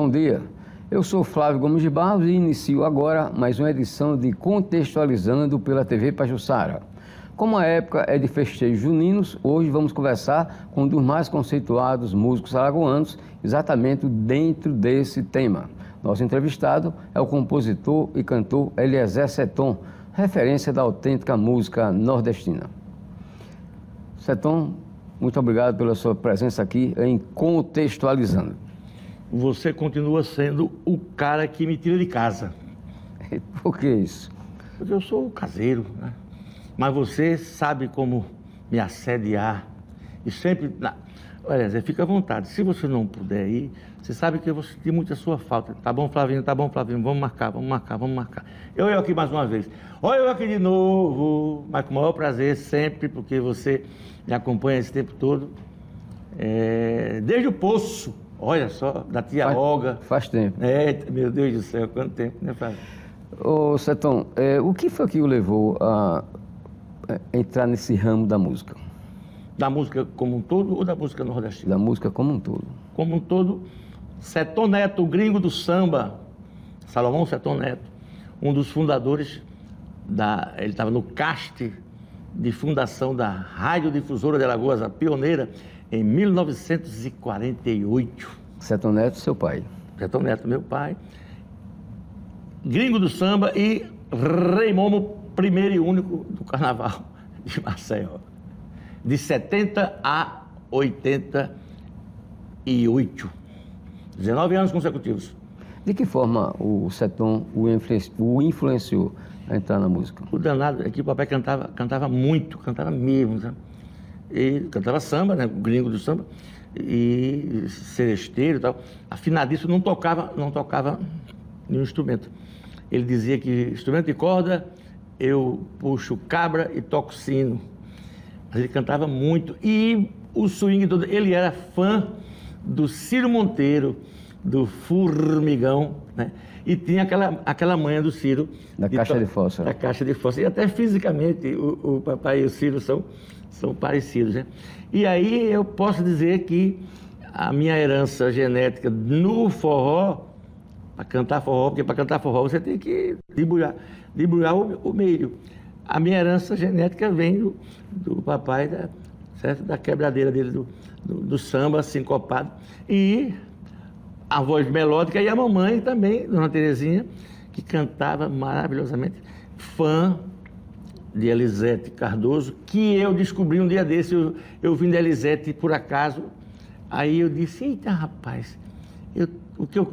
Bom dia, eu sou Flávio Gomes de Barros e inicio agora mais uma edição de Contextualizando pela TV Pajuçara. Como a época é de festejos juninos, hoje vamos conversar com um dos mais conceituados músicos alagoanos, exatamente dentro desse tema. Nosso entrevistado é o compositor e cantor Eliezer Seton, referência da autêntica música nordestina. Seton, muito obrigado pela sua presença aqui em Contextualizando. Você continua sendo o cara que me tira de casa. Por que isso? Porque eu sou caseiro, né? Mas você sabe como me assediar. E sempre... Olha, Zé, fica à vontade. Se você não puder ir, você sabe que eu vou sentir muito a sua falta. Tá bom, Flavinho? Tá bom, Flavinho? Vamos marcar. Eu aqui mais uma vez. Olha eu aqui de novo. Mas com o maior prazer, sempre, porque você me acompanha esse tempo todo. Desde o Poço. Olha só, da tia Olga. Faz tempo. Meu Deus do céu, quanto tempo, né, Flávio? Ô, Seton, o que foi que o levou a entrar nesse ramo da música? Da música como um todo ou da música nordestina? Da música como um todo. Como um todo, Seton Neto, o gringo do samba, Salomão Seton Neto, um dos fundadores ele estava no CAST de fundação da Radiodifusora de Alagoas, a pioneira, em 1948. Seton Neto, seu pai. Seton Neto, meu pai. Gringo do samba e Rei Momo, primeiro e único do carnaval de Maceió. De 70 a 88. 19 anos consecutivos. De que forma o Seton o influenciou a entrar na música? O danado é que o papai cantava muito, cantava mesmo, sabe? E cantava samba, né? O gringo do samba, e seresteiro e tal. Afinadíssimo, não tocava nenhum instrumento. Ele dizia que instrumento de corda, eu puxo cabra e toco sino. Mas ele cantava muito. E o swing todo, ele era fã do Ciro Monteiro, do Formigão, né? E tinha aquela manha do Ciro. Da caixa de fósforo. Da caixa de fósforo. E até fisicamente, o papai e o Ciro são parecidos, né? E aí eu posso dizer que a minha herança genética no forró, para cantar forró, porque para cantar forró você tem que debulhar o meio. A minha herança genética vem do papai, certo? Da quebradeira dele, do samba sincopado. E a voz melódica, e a mamãe também, Dona Terezinha, que cantava maravilhosamente, fã de Elisete Cardoso, que eu descobri um dia desse, eu vim da Elisete por acaso, aí eu disse, eita rapaz,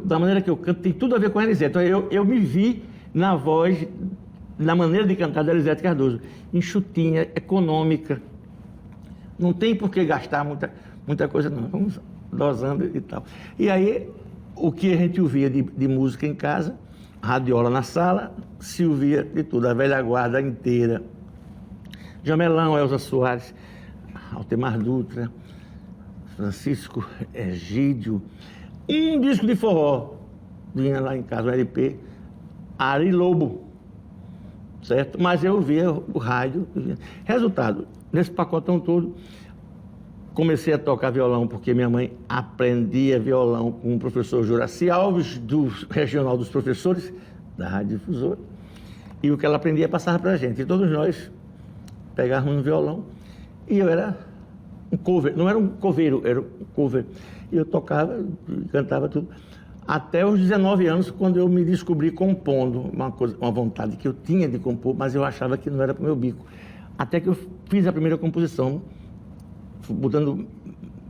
da maneira que eu canto tem tudo a ver com a Elisete. Então eu me vi na voz, na maneira de cantar da Elisete Cardoso, enxutinha, econômica, não tem por que gastar muita coisa não, vamos dosando e tal. E aí, o que a gente ouvia de música em casa, radiola na sala, se ouvia de tudo, a velha guarda inteira. Jamelão, Elza Soares, Altemar Dutra, Francisco Egídio, um disco de forró, vinha lá em casa, um LP, Ari Lobo, certo? Mas eu ouvia o rádio. Resultado, nesse pacotão todo, comecei a tocar violão porque minha mãe aprendia violão com o professor Juraci Alves, do Regional dos Professores, da Rádio Difusora. E o que ela aprendia passava para a gente. E todos nós pegávamos no violão. E eu era um cover, não era um coveiro, era um cover. E eu tocava, cantava tudo. Até os 19 anos, quando eu me descobri compondo, uma vontade que eu tinha de compor, mas eu achava que não era para o meu bico. Até que eu fiz a primeira composição, botando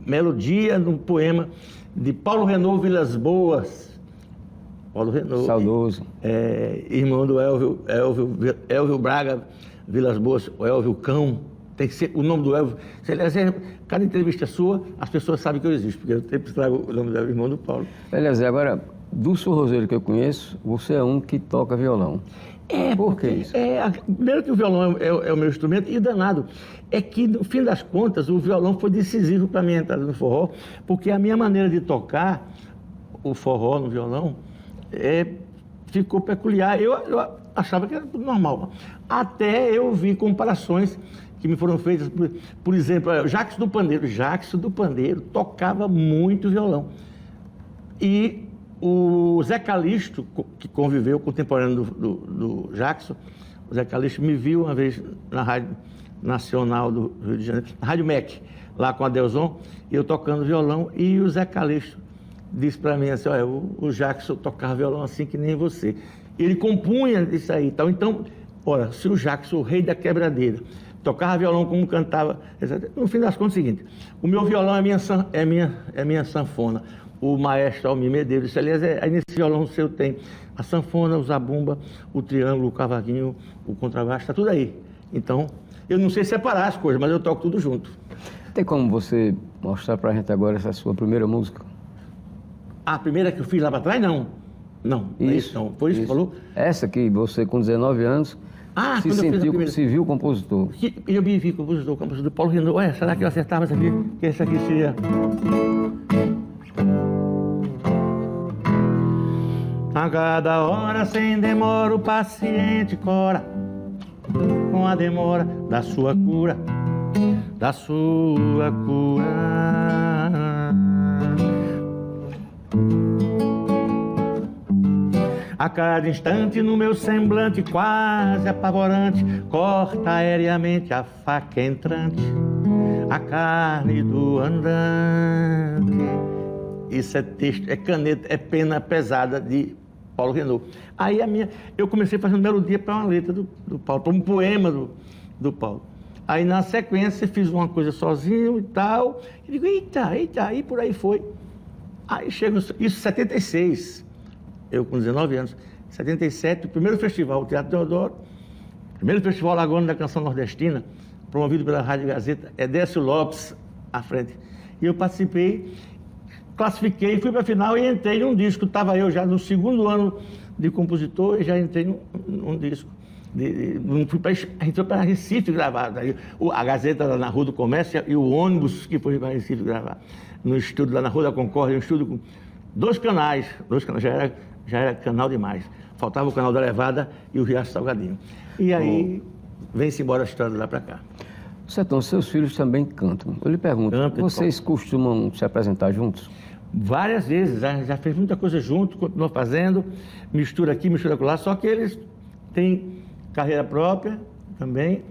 melodia num poema de Paulo Renaud Vilas Boas. Paulo Renaud. Saudoso. Irmão do Elvio Braga Vilas Boas, o Elvio Cão. Tem que ser o nome do Elvio. Cada entrevista sua, as pessoas sabem que eu existo, porque eu sempre trago o nome do irmão do Paulo. Eliezer, agora, dos forrozeiros que eu conheço, você é um que toca violão. Por que isso? Primeiro que o violão é o meu instrumento, e o danado é que, no fim das contas, o violão foi decisivo para a minha entrada no forró, porque a minha maneira de tocar o forró no violão ficou peculiar. Eu achava que era tudo normal. Até eu vi comparações que me foram feitas, por exemplo, Jacques do Pandeiro. Jacques do Pandeiro tocava muito violão. E O Zé Calixto, que conviveu, contemporâneo do Jackson, o Zé Calixto me viu uma vez na Rádio Nacional do Rio de Janeiro, na Rádio MEC, lá com a Delzon, e eu tocando violão, e o Zé Calixto disse para mim assim, olha, o Jackson tocava violão assim que nem você. Ele compunha isso aí e tal. Então, olha, se o Jackson, o rei da quebradeira, tocava violão como cantava, no fim das contas é o seguinte, o meu violão é minha sanfona. O maestro Almir Medeiros disse, aliás, aí nesse violão seu tem a sanfona, o zabumba, o triângulo, o cavaquinho, o contrabaixo, está tudo aí. Então, eu não sei separar as coisas, mas eu toco tudo junto. Tem como você mostrar pra gente agora essa sua primeira música? A primeira que eu fiz lá para trás, não. Não, Isso, não. Foi isso que falou? Essa que você, com 19 anos, se sentiu, se viu compositor. Eu me vi compositor Paulo Renault. Ué, será que eu acertava isso aqui? Que esse aqui seria... A cada hora, sem demora, o paciente cora com a demora da sua cura, da sua cura. A cada instante no meu semblante quase apavorante, corta aéreamente a faca entrante, a carne do andante. Isso é texto, é caneta, é pena pesada de Paulo Renault. Aí eu comecei fazendo melodia para uma letra do Paulo, para um poema do Paulo. Aí na sequência fiz uma coisa sozinho e tal, e digo, eita, e por aí foi. Aí chega, isso em 76, eu com 19 anos, em 77, o primeiro festival, o Teatro Deodoro, primeiro festival Lagoa da Canção Nordestina, promovido pela Rádio Gazeta, Décio Lopes à frente. E eu participei, classifiquei, fui para a final e entrei num disco. Estava eu já no segundo ano de compositor e já entrei num disco. A gente foi para Recife gravar. Daí, a Gazeta lá na Rua do Comércio e o ônibus que foi para Recife gravar. No estúdio lá na Rua da Concórdia, um estúdio com dois canais, já era canal demais. Faltava o canal da Levada e o Riacho Salgadinho. E aí, vem-se embora a história de lá para cá. Sertão, seus filhos também cantam. Eu lhe pergunto, vocês costumam se apresentar juntos? Várias vezes, já fez muita coisa junto, continuou fazendo, mistura aqui, mistura lá, só que eles têm carreira própria também,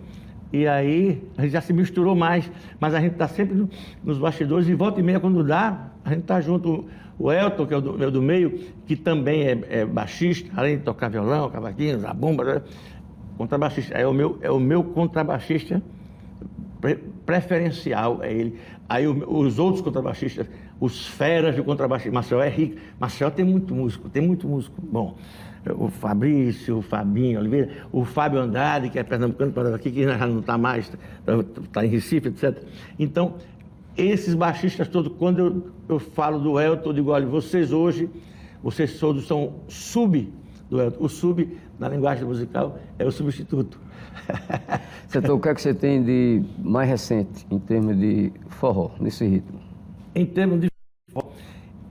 e aí a gente já se misturou mais, mas a gente está sempre nos bastidores, e volta e meia quando dá, a gente está junto. O Elton, que é o meu do meio, que também é baixista, além de tocar violão, cavaquinho, zabumba, contrabaixista, é o meu contrabaixista preferencial, é ele. Aí os outros contrabaixistas, os feras do contrabaixista, Marcel é rico, Marcel tem muito músico bom. O Fabrício, o Fabinho Oliveira, o Fábio Andrade, que é pernambucano, para aqui, que já não está mais, está em Recife, etc. Então, esses baixistas todos, quando eu falo do Elton, eu digo, olha, vocês todos são sub do Elton. O sub, na linguagem musical, é o substituto. Sertão, o que é que você tem de mais recente, em termos de forró, nesse ritmo? Em termos de forró,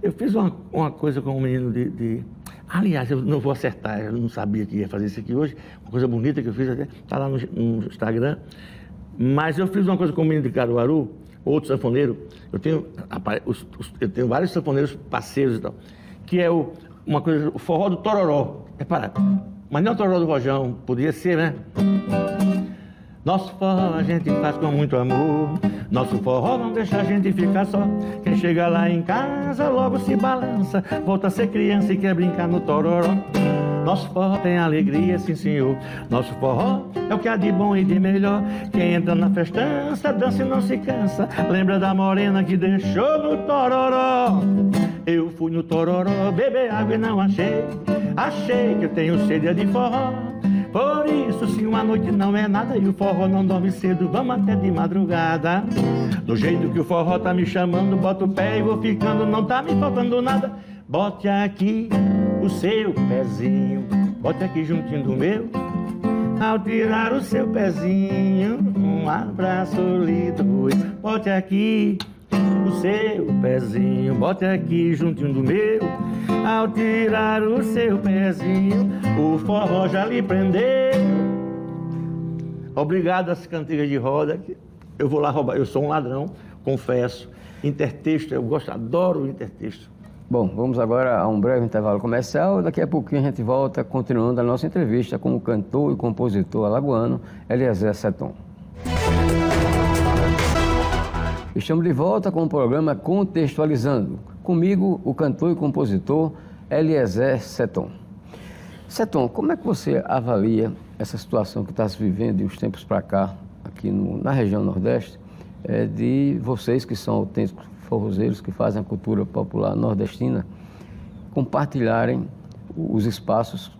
eu fiz uma coisa com um menino Aliás, eu não vou acertar, eu não sabia que ia fazer isso aqui hoje, uma coisa bonita que eu fiz até, está lá no Instagram, mas eu fiz uma coisa com um menino de Caruaru, outro sanfoneiro, eu tenho vários sanfoneiros parceiros e tal, que é uma coisa, o forró do Tororó, mas não é o Tororó do Rojão, podia ser, né? Nosso forró a gente faz com muito amor, nosso forró não deixa a gente ficar só. Quem chega lá em casa logo se balança, volta a ser criança e quer brincar no tororó. Nosso forró tem alegria, sim senhor, nosso forró é o que há de bom e de melhor. Quem entra na festança, dança e não se cansa, lembra da morena que deixou no tororó. Eu fui no tororó beber água e não achei que eu tenho sede de forró. Por isso, se uma noite não é nada e o forró não dorme cedo, vamos até de madrugada. Do jeito que o forró tá me chamando, boto o pé e vou ficando, não tá me faltando nada. Bote aqui o seu pezinho, bote aqui juntinho do meu. Ao tirar o seu pezinho, um abraço lhe dou. Bote aqui o seu pezinho, bote aqui juntinho do meu. Ao tirar o seu pezinho, o forró já lhe prendeu. Obrigado às cantigas de roda, eu vou lá roubar, eu sou um ladrão, confesso. Intertexto, eu adoro o intertexto. Bom, vamos agora a um breve intervalo comercial. Daqui a pouquinho a gente volta continuando a nossa entrevista com o cantor e compositor alagoano Eliezer Seton. Estamos de volta com o programa Contextualizando. Comigo, o cantor e compositor Eliezer Seton. Seton, como é que você avalia essa situação que está se vivendo de uns tempos para cá, aqui na região Nordeste, de vocês que são autênticos forrozeiros, que fazem a cultura popular nordestina, compartilharem os espaços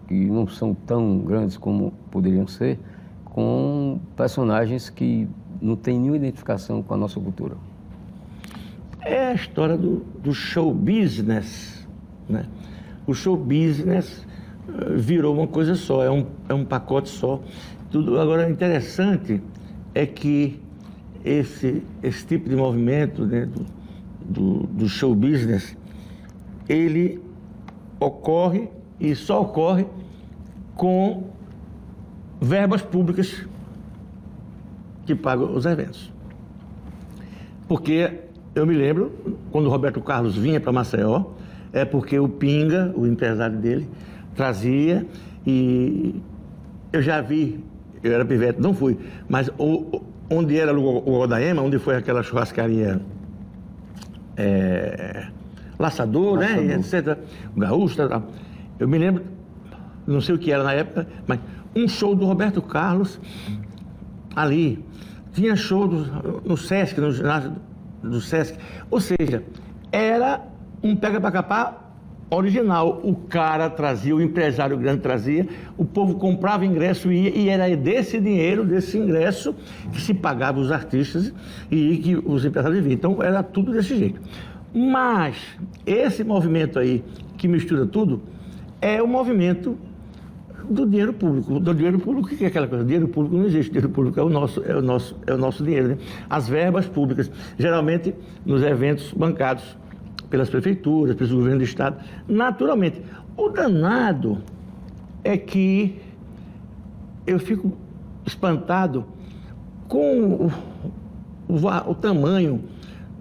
que não são tão grandes como poderiam ser, com personagens que não têm nenhuma identificação com a nossa cultura? É a história do show business, né? O show business virou uma coisa só, é um pacote só. Tudo. Agora, interessante é que esse tipo de movimento, né, do show business, ele ocorre e só ocorre com verbas públicas que pagam os eventos. Porque eu me lembro, quando o Roberto Carlos vinha para Maceió, é porque o Pinga, o empresário dele, trazia, e eu já vi, eu era pivete, não fui, mas onde era o Odaema, onde foi aquela churrascaria Laçador, né, e etc., o Gaúcho, tal. Eu me lembro, não sei o que era na época, mas um show do Roberto Carlos ali, tinha show no Sesc, no ginásio do Sesc, ou seja, era um pega-pra-capar original. O cara trazia, o empresário grande trazia, o povo comprava ingresso e ia, e era desse dinheiro, desse ingresso, que se pagava os artistas e que os empresários viviam. Então era tudo desse jeito. Mas esse movimento aí, que mistura tudo, é o movimento do dinheiro público. Do dinheiro público, o que é aquela coisa? Dinheiro público não existe, dinheiro público é o nosso dinheiro, né? As verbas públicas, geralmente nos eventos bancados pelas prefeituras, pelos governos do estado, naturalmente. O danado é que eu fico espantado com o tamanho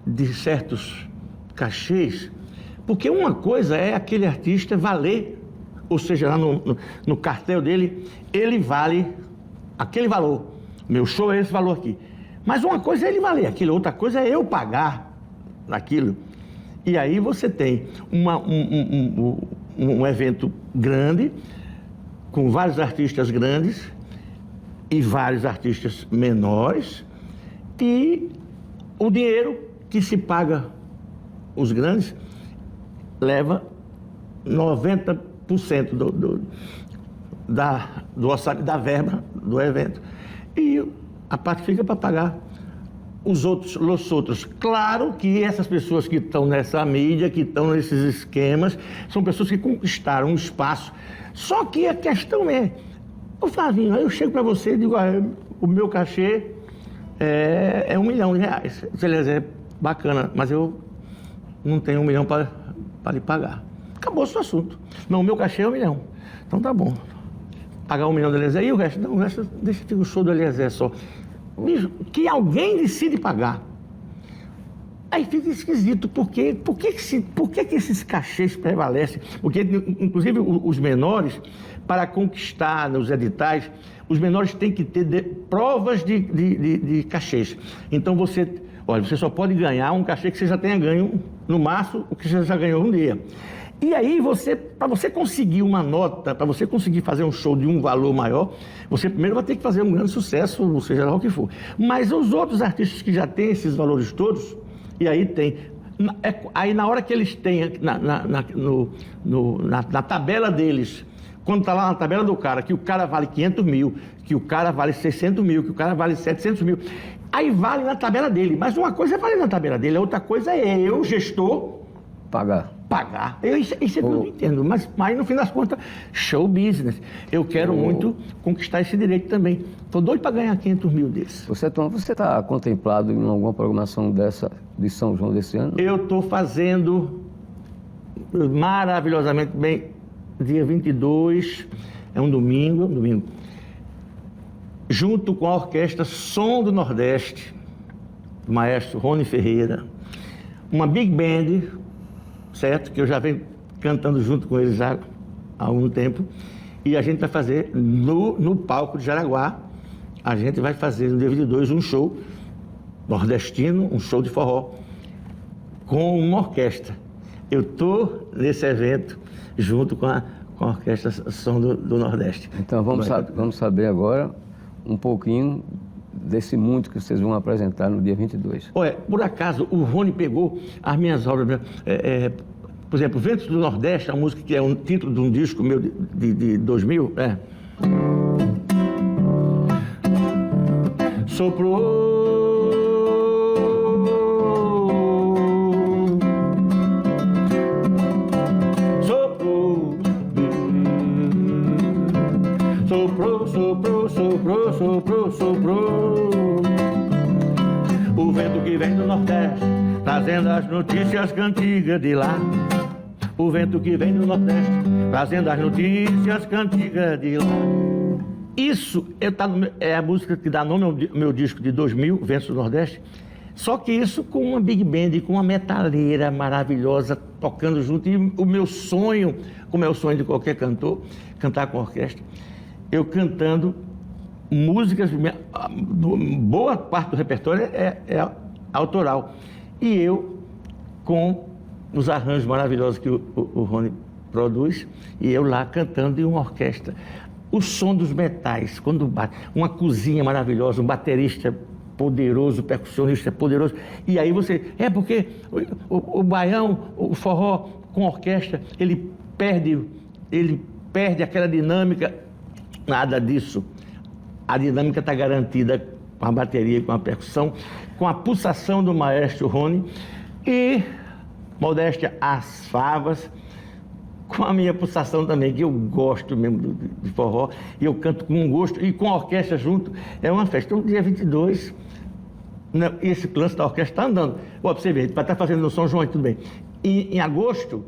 de certos cachês, porque uma coisa é aquele artista valer, ou seja, lá no cartel dele, ele vale aquele valor. Meu show é esse valor aqui. Mas uma coisa é ele valer aquilo, outra coisa é eu pagar aquilo. E aí você tem um evento grande, com vários artistas grandes e vários artistas menores, e o dinheiro que se paga os grandes leva 90% do orçamento, da verba do evento. E a parte fica para pagar os outros. Claro que essas pessoas que estão nessa mídia, que estão nesses esquemas, são pessoas que conquistaram um espaço. Só que a questão é, ô Flavinho, aí eu chego para você e digo, o meu cachê é R$1 milhão. Beleza, é bacana, mas eu não tenho R$1 milhão para lhe pagar. Acabou-se o assunto. Não, o meu cachê é R$1 milhão. Então tá bom. Pagar R$1 milhão do Eliezer e o resto? Não, o resto deixa o show do Eliezer só. Que alguém decide pagar. Aí fica esquisito, por que esses cachês prevalecem? Porque, inclusive, os menores, para conquistar nos editais, os menores têm que ter provas de cachês. Então, você só pode ganhar um cachê que você já tenha ganho, no máximo, o que você já ganhou um dia. E aí, para você conseguir uma nota, para você conseguir fazer um show de um valor maior, você primeiro vai ter que fazer um grande sucesso, seja lá o que for. Mas os outros artistas que já têm esses valores todos, e aí tem... Aí na hora que eles têm, na tabela deles, quando está lá na tabela do cara, que o cara vale 500 mil, que o cara vale 600 mil, que o cara vale 700 mil, aí vale na tabela dele. Mas uma coisa é valer na tabela dele, a outra coisa é eu, gestor... Pagar. Isso eu não entendo, mas no fim das contas, show business. Eu quero muito conquistar esse direito também. Estou doido para ganhar 500 mil desses. Você está contemplado em alguma programação dessa de São João desse ano? Eu estou fazendo maravilhosamente bem, dia 22, é um domingo, junto com a orquestra Som do Nordeste, do maestro Rony Ferreira, uma big band, certo? Que eu já venho cantando junto com eles já há algum tempo. E a gente vai fazer no palco de Jaraguá, a gente vai fazer no dia 22 um show nordestino, um show de forró, com uma orquestra. Eu estou nesse evento junto com a Orquestra Som do Nordeste. Então vamos saber agora um pouquinho desse mundo que vocês vão apresentar no dia 22. Olha, por acaso o Rony pegou as minhas obras, por exemplo, Ventos do Nordeste, a música que é um título de um disco meu de 2000, Soprou, soprou, soprou, soprou, soprou, soprou, soprou. O vento que vem do Nordeste, trazendo as notícias cantigas de lá. O vento que vem do Nordeste, trazendo as notícias cantigas de lá. Isso é a música que dá nome ao meu disco de 2000, Ventos do Nordeste. Só que isso com uma big band, com uma metaleira maravilhosa, tocando junto. E o meu sonho, como é o sonho de qualquer cantor, cantar com orquestra, eu cantando músicas, boa parte do repertório é autoral. E eu com os arranjos maravilhosos que o Rony produz, e eu lá cantando em uma orquestra. O som dos metais, quando bate, uma cozinha maravilhosa, um baterista poderoso, percussionista poderoso. E aí você... porque o baião, o forró com orquestra, ele perde aquela dinâmica. Nada disso. A dinâmica está garantida com a bateria, com a percussão, com a pulsação do maestro Rony e, modéstia às favas, com a minha pulsação também, que eu gosto mesmo de forró, e eu canto com um gosto, e com a orquestra junto, é uma festa. Então, dia 22, esse lance da orquestra está andando. Ó, pra você ver, vai estar fazendo no São João e tudo bem. E em agosto,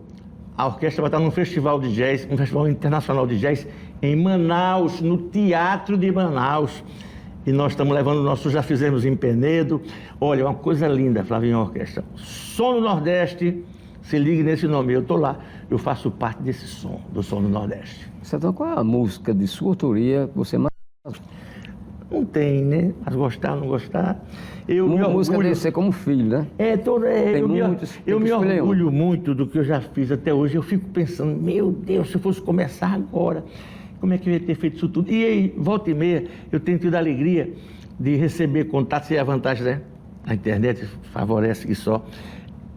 a orquestra vai estar num festival de jazz, um festival internacional de jazz, em Manaus, no Teatro de Manaus. E nós estamos levando já fizemos em Penedo. Olha, uma coisa linda, Flavinho Orquestra. Som do Nordeste, se ligue nesse nome, eu estou lá. Eu faço parte desse som, do Som do Nordeste. Então, qual é a música de sua autoria que você mais... Não tem, né? Mas gostar ou não gostar. Uma música deve ser como filho, né? Eu me orgulho muito do que eu já fiz até hoje. Eu fico pensando, meu Deus, se eu fosse começar agora, como é que eu ia ter feito isso tudo? E aí, volta e meia, eu tenho tido a alegria de receber contatos, e a vantagem, né? A internet favorece que só.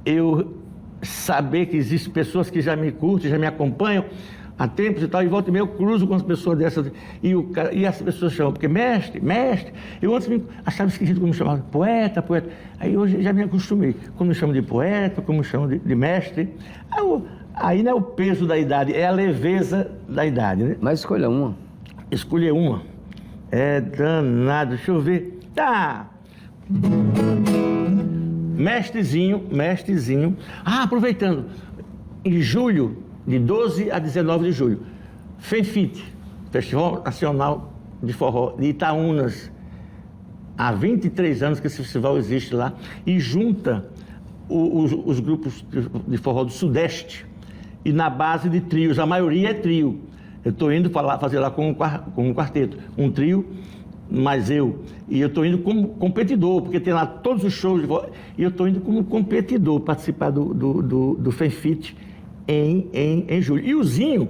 Eu saber que existem pessoas que já me curtem, já me acompanham há tempos e tal, e volta e meia eu cruzo com as pessoas dessas, e as pessoas chamam, porque mestre, eu antes achava esquisito como me chamavam, poeta, aí hoje já me acostumei, como me chamam de poeta, como me chamam de mestre, aí não é o peso da idade, é a leveza da idade, né? Mas escolha uma. Escolher uma, é danado, deixa eu ver, Mestrezinho, aproveitando, em julho, de 12 a 19 de julho, FENFIT, Festival Nacional de Forró de Itaúnas. Há 23 anos que esse festival existe lá e junta os grupos de forró do Sudeste e na base de trios, a maioria é trio. Eu estou indo fazer lá com um quarteto, um trio, mas eu estou indo como competidor, porque tem lá todos os shows de forró, e eu estou indo como competidor participar do FENFIT em julho. E o Zinho,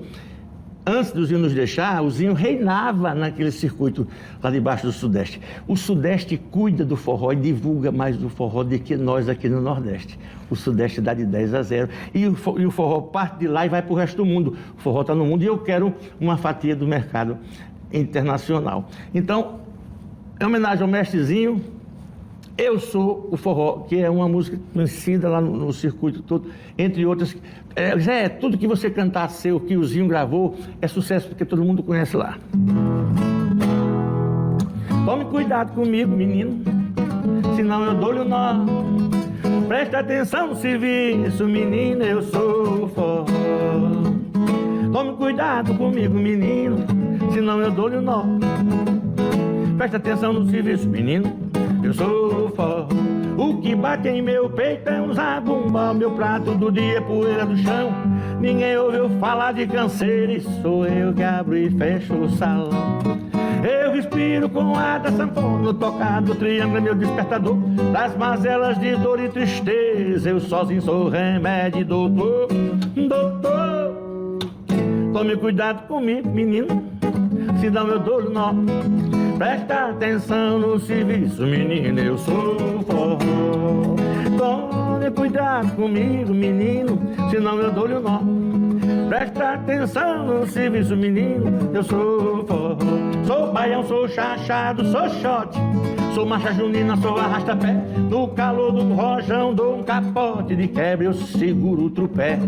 antes do Zinho nos deixar, o Zinho reinava naquele circuito lá debaixo do Sudeste. O Sudeste cuida do forró e divulga mais do forró do que nós aqui no Nordeste. O Sudeste dá de 10-0. E o forró parte de lá e vai para o resto do mundo. O forró está no mundo e eu quero uma fatia do mercado internacional. Então, em homenagem ao mestrezinho, Eu Sou o Forró, que é uma música conhecida lá no circuito todo, entre outras. Tudo que você cantar seu, que o Zinho gravou, é sucesso, porque todo mundo conhece lá. Tome cuidado comigo, menino, senão eu dou-lhe o nó. Presta atenção no serviço, menino, eu sou o forró. Tome cuidado comigo, menino, senão eu dou-lhe o nó. Presta atenção no serviço, menino, eu sou o forró. O que bate em meu peito é um zabumba, meu prato do dia é poeira do chão. Ninguém ouviu falar de canseira e sou eu que abro e fecho o salão. Eu respiro com ar da sanfona, tocar do triângulo é meu despertador. Das mazelas de dor e tristeza, eu sozinho sou remédio, doutor, doutor. Tome cuidado comigo, menino, senão eu dou nó. Presta atenção no serviço, menino, eu sou forró. Tome cuidado comigo, menino, senão eu dou-lhe nó. Presta atenção no serviço, menino, eu sou forró. Sou baião, sou chachado, sou shot, sou marcha junina, sou arrasta-pé. No calor do rojão dou um capote, de quebra eu seguro o trupé.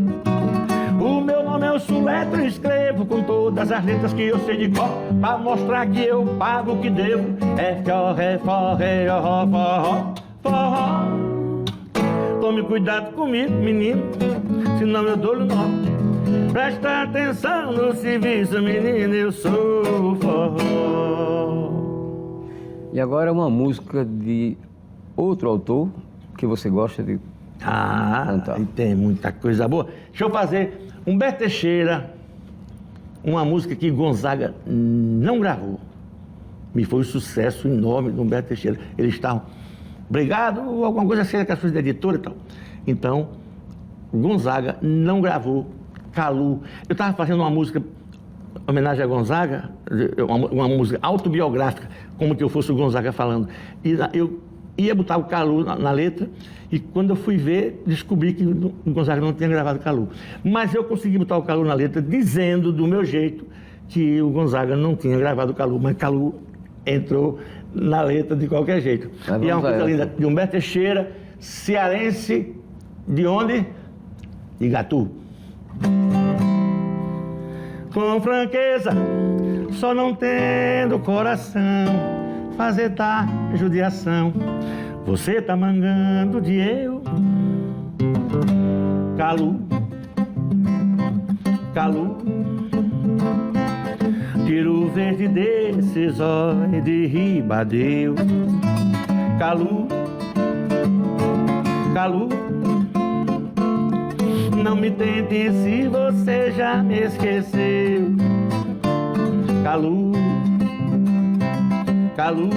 O meu nome é o Suletro, escrevo com todas as letras que eu sei de cor, pra mostrar que eu pago o que devo. É forró, forró, forró, forró. Tome cuidado comigo, menino, senão eu dou-lhe nó. Presta atenção no serviço, menino, eu sou forró. E agora uma música de outro autor que você gosta de cantar. E tem muita coisa boa. Deixa eu fazer Humberto Teixeira, uma música que Gonzaga não gravou. Me foi um sucesso enorme do Humberto Teixeira. Eles estavam brigados, alguma coisa assim, com as coisas da editora e tal. Então, Gonzaga não gravou Calu. Eu estava fazendo uma música em homenagem a Gonzaga, uma música autobiográfica, como que eu fosse o Gonzaga falando. E eu ia botar o Calu na letra, e quando eu fui ver, descobri que o Gonzaga não tinha gravado Calu. Mas eu consegui botar o Calu na letra, dizendo do meu jeito que o Gonzaga não tinha gravado o Calu, mas Calu entrou na letra de qualquer jeito. E é uma coisa linda, de Humberto Teixeira, cearense, de onde? De Igatu. Com franqueza, só não tendo coração, fazer da judiação, você tá mangando de eu. Calu, Calu, tiro verde desses olhos de ribadeu. Calu, Calu, não me tente se você já me esqueceu. Calu, Calu,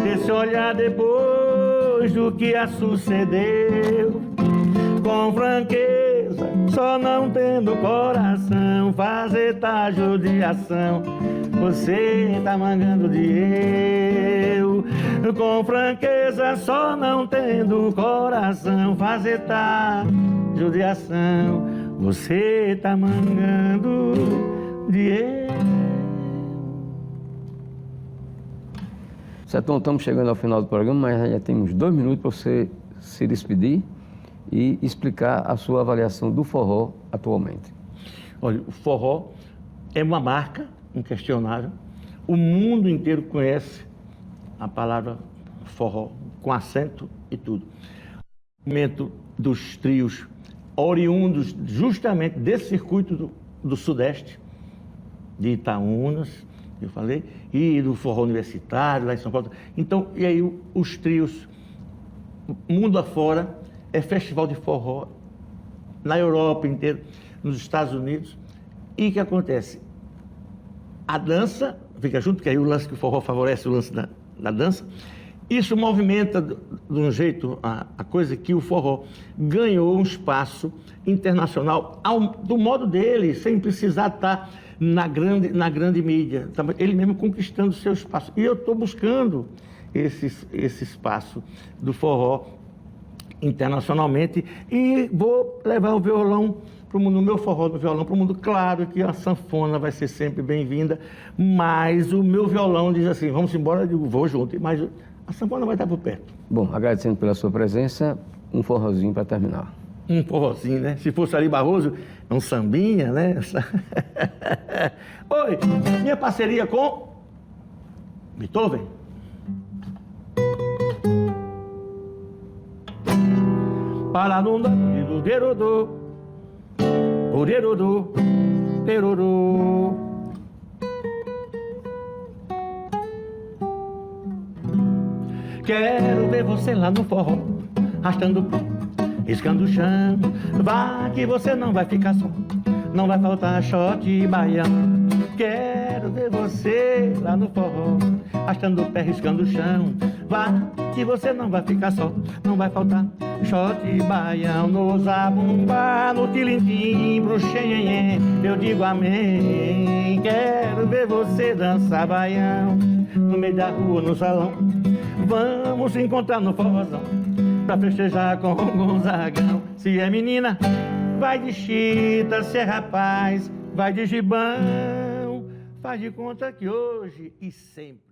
esse olhar depois do que a sucedeu. Com franqueza, só não tendo coração, fazer tá judiação, você tá mangando de eu. Com franqueza, só não tendo coração, fazer tá judiação, você tá mangando de eu. Sertão, estamos chegando ao final do programa, mas já temos 2 minutos para você se despedir e explicar a sua avaliação do forró atualmente. Olha, o forró é uma marca inquestionável. O mundo inteiro conhece a palavra forró, com acento e tudo. O momento dos trios oriundos justamente desse circuito do Sudeste, de Itaúnas, eu falei, e do forró universitário lá em São Paulo. Então, e aí os trios, mundo afora, é festival de forró na Europa inteira, nos Estados Unidos. E o que acontece? A dança fica junto, porque aí o lance que o forró favorece o lance da dança. Isso movimenta de um jeito a coisa que o forró ganhou um espaço internacional do modo dele, sem precisar estar na grande mídia. Ele mesmo conquistando o seu espaço. E eu estou buscando esse espaço do forró internacionalmente e vou levar o violão para o mundo, o meu forró do violão para o mundo. Claro que a sanfona vai ser sempre bem-vinda, mas o meu violão diz assim, vamos embora, eu digo, vou junto, mas a sanfona vai estar por perto. Bom, agradecendo pela sua presença, um forrozinho para terminar. Um forrozinho, né? Se fosse Ari Barroso, um sambinha, né? Oi, minha parceria com Beethoven. Paranunda, derodô, derodô, derodô. Quero ver você lá no forró, arrastando o pé, riscando o chão. Vá que você não vai ficar só, não vai faltar shot e baião. Quero ver você lá no forró, arrastando o pé, riscando o chão. Vá que você não vai ficar só, não vai faltar shot e baião. No zabumba, no tilintim, pro xenhenhen, eu digo amém. Quero ver você dançar baião, no meio da rua, no salão. Vamos se encontrar no forrozão, pra festejar com o Gonzagão. Se é menina, vai de chita, se é rapaz, vai de gibão. Faz de conta que hoje e sempre